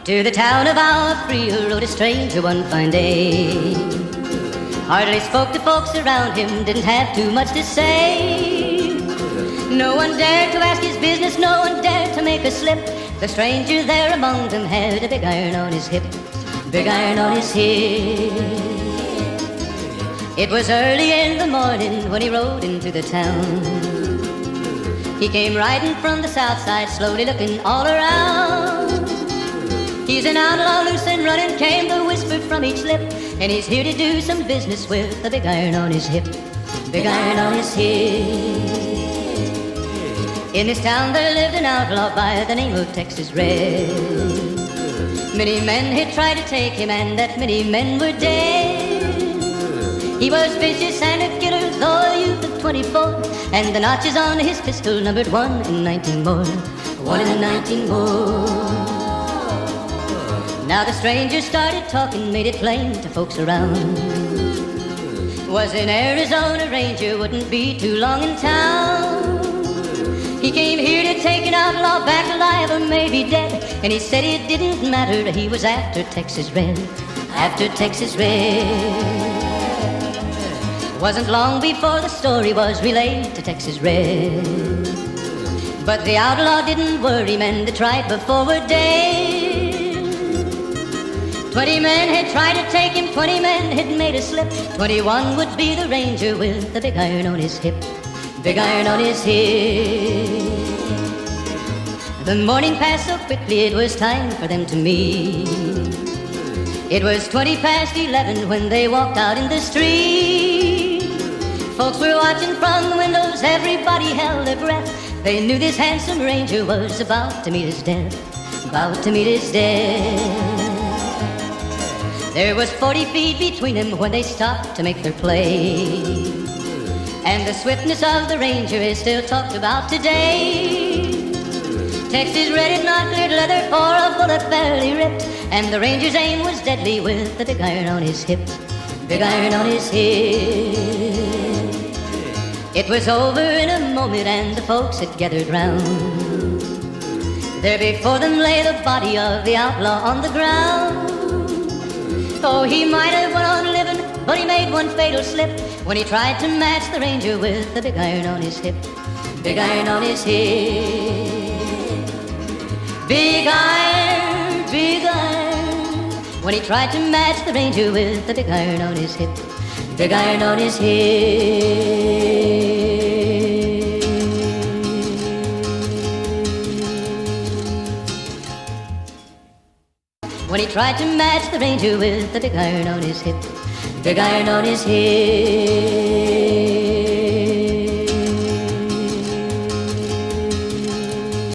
To the town of our free rode a stranger one fine day. Hardly spoke to folks around him, didn't have too much to say. No one dared to ask his business, no one dared to make a slip. The stranger there among them had a big iron on his hip, big iron on his hip. It was early in the morning when he rode into the town. He came riding from the south side, slowly looking all around. He's an outlaw, loose and running, came the whisper from each lip, and he's here to do some business with a big iron on his hip, big iron on his hip. In this town there lived an outlaw by the name of Texas Red. Many men had tried to take him, and that many men were dead. He was vicious and a killer, though a youth of 24, and the notches on his pistol numbered 1 in 19 more, 1 in 19 more. Now the stranger started talking, made it plain to folks around. Was an Arizona Ranger, wouldn't be too long in town. He came here to take an outlaw back alive or maybe dead, and he said it didn't matter, he was after Texas Red, after Texas Red. Wasn't long before the story was relayed to Texas Red. But the outlaw didn't worry, men that tried before were dead. 20 men had tried to take him, 20 men had made a slip. 21 would be the ranger with the big iron on his hip, big iron on his hip. The morning passed so quickly it was time for them to meet. It was 20 past 11 when they walked out in the street. Folks were watching from the windows, everybody held their breath. They knew this handsome ranger was about to meet his death, about to meet his death. There was 40 feet between them when they stopped to make their play. And the swiftness of the ranger is still talked about today. Texas Red had not cleared leather for a bullet fairly ripped, and the ranger's aim was deadly with the big iron on his hip, big iron on his hip. It was over in a moment and the folks had gathered round. There before them lay the body of the outlaw on the ground. Oh, he might have went on living, but he made one fatal slip when he tried to match the ranger with the big iron on his hip, big iron on his hip. Big iron, big iron, when he tried to match the ranger with the big iron on his hip, big iron on his hip. When he tried to match the ranger with the big iron on his hip, big iron on his hip.